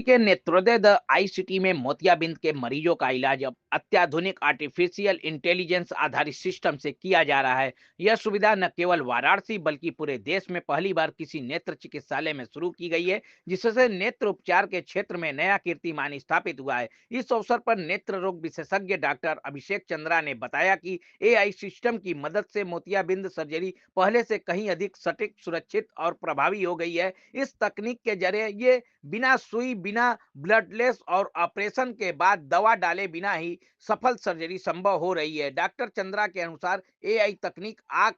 के नेत्रोदय the ICT में मोतियाबिंद के मरीजों का इलाज अब अत्याधुनिक आर्टिफिशियल इंटेलिजेंस आधारित सिस्टम से किया जा रहा है। यह सुविधा न केवल वाराणसी बल्कि पूरे देश में पहली बार किसी नेत्र चिकित्सालय में शुरू की गई है, जिससे नेत्र उपचार के क्षेत्र में नया कीर्तिमान स्थापित हुआ है। इस अवसर पर नेत्र रोग विशेषज्ञ डॉक्टर अभिषेक चंद्रा ने बताया कि एआई सिस्टम की मदद से मोतियाबिंद सर्जरी पहले से कहीं अधिक सटीक, सुरक्षित और प्रभावी हो गई है। इस तकनीक के जरिए ये बिना सुई, बिना ब्लडलेस और ऑपरेशन के बाद दवा डाले बिना ही सफल सर्जरी संभव हो रही है। डॉक्टर चंद्रा के अनुसार एआई तकनीक आंख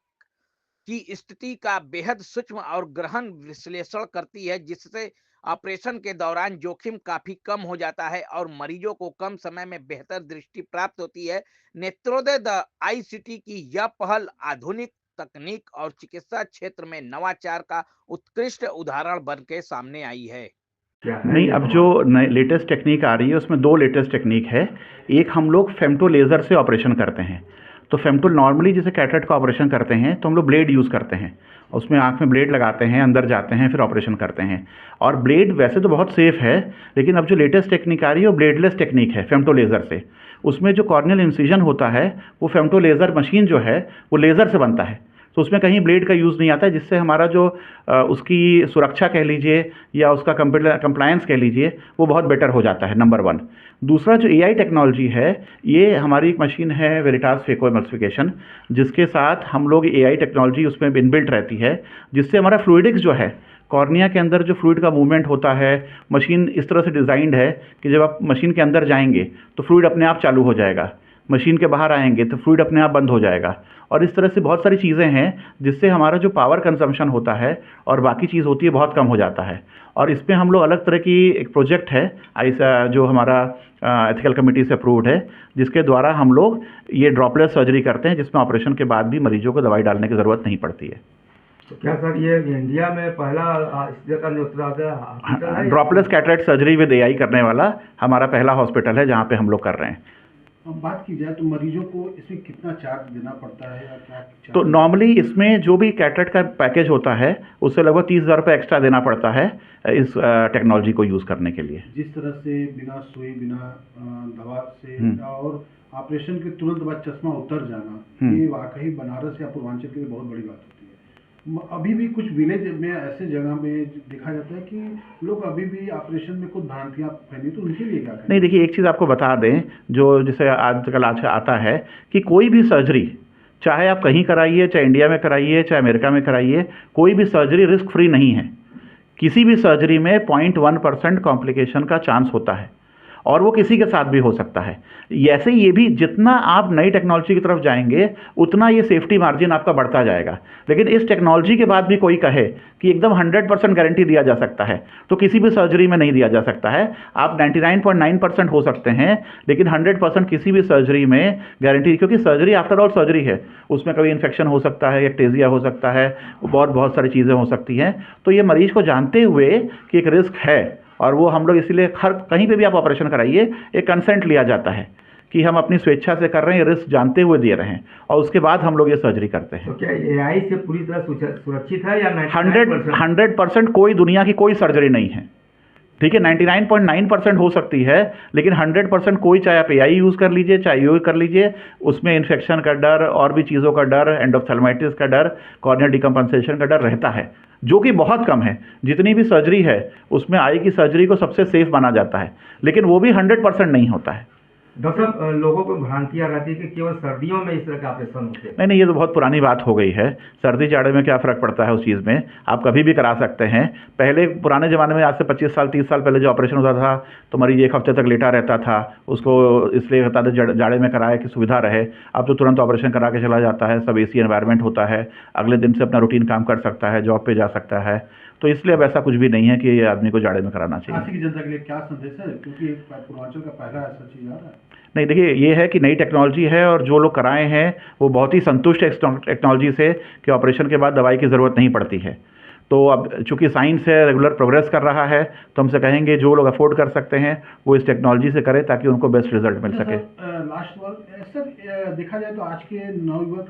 की स्थिति का बेहद सूक्ष्म और गहन विश्लेषण करती है, जिससे ऑपरेशन के दौरान जोखिम काफी कम हो जाता है और मरीजों को कम समय में बेहतर दृष्टि प्राप्त होती है। नेत्रोदय द आईसीटी की यह पहल आधुनिक तकनीक और चिकित्सा क्षेत्र में नवाचार का उत्कृष्ट उदाहरण बन के सामने आई है। नहीं, अब जो लेटेस्ट टेक्निक आ रही है उसमें दो लेटेस्ट टेक्निक है। एक हम लोग फेमटो लेज़र से ऑपरेशन करते हैं। तो फेमटो नॉर्मली जैसे कैटरेक्ट का ऑपरेशन करते हैं तो हम लोग ब्लेड यूज़ करते हैं, उसमें आँख में ब्लेड लगाते हैं, अंदर जाते हैं, फिर ऑपरेशन करते हैं। और ब्लेड वैसे तो बहुत सेफ़ है, लेकिन अब जो लेटेस्ट टेक्निक आ रही है वो ब्लेडलेस टेक्निक है फेमटो लेज़र से। उसमें जो कॉर्नियल इंसिजन होता है वो फेमटो लेज़र मशीन जो है वो लेज़र से बनता है, तो उसमें कहीं ब्लेड का यूज़ नहीं आता है, जिससे हमारा जो उसकी सुरक्षा कह लीजिए या उसका कंप्लायंस कह लीजिए वो बहुत बेटर हो जाता है, नंबर वन। दूसरा जो एआई टेक्नोलॉजी है, ये हमारी एक मशीन है वेरिटास फेको एमल्सिफिकेशन, जिसके साथ हम लोग एआई टेक्नोलॉजी उसमें इनबिल्ट रहती है, जिससे हमारा फ्लूइडिक्स जो है, कॉर्निया के अंदर जो फ्लूइड का मूवमेंट होता है, मशीन इस तरह से डिज़ाइंड है कि जब आप मशीन के अंदर जाएंगे तो फ्लूइड अपने आप चालू हो जाएगा, मशीन के बाहर आएंगे तो फ्लूइड अपने आप बंद हो जाएगा। और इस तरह से बहुत सारी चीज़ें हैं जिससे हमारा जो पावर कंजम्पशन होता है और बाकी चीज़ होती है बहुत कम हो जाता है। और इस पे हम लोग अलग तरह की एक प्रोजेक्ट है ऐसा जो हमारा एथिकल कमेटी से अप्रूव्ड है, जिसके द्वारा हम लोग ये ड्रॉपलेस सर्जरी करते हैं, जिसमें ऑपरेशन के बाद भी मरीजों को दवाई डालने की ज़रूरत नहीं पड़ती है। तो क्या सर ये इंडिया में पहला इस तरह का नेत्रोदय हॉस्पिटल है? ड्रॉपलेस कैटरेक्ट सर्जरी विद एआई करने वाला हमारा पहला हॉस्पिटल है जहाँ पे हम लोग कर रहे हैं। अब बात की जाए तो मरीजों को इसमें कितना चार्ज देना पड़ता है या क्या चार्ज? तो नॉर्मली इसमें जो भी कैटरेक्ट का पैकेज होता है उससे लगभग 30,000 रुपये एक्स्ट्रा देना पड़ता है इस टेक्नोलॉजी को यूज़ करने के लिए। जिस तरह से बिना सुई, बिना दवा से और ऑपरेशन के तुरंत बाद चश्मा उतर जाना, ये वाकई बनारस या पूर्वांचल के लिए बहुत बड़ी बात होती है। अभी भी कुछ विलेज में ऐसे जगह में देखा जाता है कि लोग अभी भी ऑपरेशन में कुछ भ्रांतियाँ फैली, तो उनके लिए क्या करें? नहीं, देखिए एक चीज़ आपको बता दें, जो जैसे आजकल आता है कि कोई भी सर्जरी, चाहे आप कहीं कराइए, चाहे इंडिया में कराइए, चाहे अमेरिका में कराइए, कोई भी सर्जरी रिस्क फ्री नहीं है। किसी भी सर्जरी में 0.1% कॉम्प्लिकेशन का चांस होता है और वो किसी के साथ भी हो सकता है। ऐसे ये भी जितना आप नई टेक्नोलॉजी की तरफ जाएंगे उतना ये सेफ्टी मार्जिन आपका बढ़ता जाएगा। लेकिन इस टेक्नोलॉजी के बाद भी कोई कहे कि एकदम 100% गारंटी दिया जा सकता है, तो किसी भी सर्जरी में नहीं दिया जा सकता है। आप 99.9% हो सकते हैं, लेकिन 100% किसी भी सर्जरी में गारंटी, क्योंकि सर्जरी आफ्टर ऑल सर्जरी है, उसमें कभी इन्फेक्शन हो सकता है, एक्टेजिया हो सकता है, बहुत सारी चीज़ें हो सकती हैं। तो ये मरीज को जानते हुए कि एक रिस्क है, और वो हम लोग इसीलिए हर कहीं पे भी आप ऑपरेशन कराइए एक कंसेंट लिया जाता है कि हम अपनी स्वेच्छा से कर रहे हैं, रिस्क जानते हुए दे रहे हैं, और उसके बाद हम लोग ये सर्जरी करते हैं। तो क्या एआई से पूरी तरह सुरक्षित है या 100% कोई दुनिया की कोई सर्जरी नहीं है, ठीक है। 99.9% हो सकती है, लेकिन 100% कोई, चाहे आप एआई यूज़ कर लीजिए, चाहे यूज़ कर लीजिए, उसमें इन्फेक्शन का डर और भी चीज़ों का डर, एंडोथेल्माइटिस का डर, कॉर्नियल डिकम्पनसेशन का डर रहता है, जो कि बहुत कम है। जितनी भी सर्जरी है उसमें आई की सर्जरी को सबसे सेफ माना जाता है, लेकिन वो भी 100% नहीं होता है। डॉक्टर साहब, लोगों को भ्रांतियाँ रहती है कि केवल सर्दियों में इस तरह के ऑपरेशन होते हैं। नहीं, ये तो बहुत पुरानी बात हो गई है। सर्दी जाड़े में क्या फ़र्क पड़ता है उस चीज़ में, आप कभी भी करा सकते हैं। पहले पुराने ज़माने में, आज से 25 साल 30 साल पहले जो ऑपरेशन होता था तो मरीज 1 हफ्ते तक लेटा रहता था, उसको इसलिए बता दें जाड़े में कराए कि सुविधा रहे। अब तो तुरंत ऑपरेशन करा के चला जाता है, सब एसी एनवायरनमेंट होता है, अगले दिन से अपना रूटीन काम कर सकता है, जॉब पे जा सकता है। तो इसलिए अब ऐसा कुछ भी नहीं है कि ये आदमी को जाड़े में कराना चाहिए। काशी की जनता के लिए क्या संदेश है, क्योंकि पूर्वांचल का पहला ऐसा चीज़ आ रहा है? नहीं, देखिए ये है कि नई टेक्नोलॉजी है और जो लोग कराए हैं वो बहुत ही संतुष्ट है इस टेक्नोलॉजी से कि ऑपरेशन के बाद दवाई की ज़रूरत नहीं पड़ती है। तो अब चूँकि साइंस है, रेगुलर प्रोग्रेस कर रहा है, तो हमसे कहेंगे जो लोग अफोर्ड कर सकते हैं वो इस टेक्नोलॉजी से करें ताकि उनको बेस्ट रिजल्ट मिल सके। लास्ट सवाल सर, देखा जाए तो आज के नवयुवक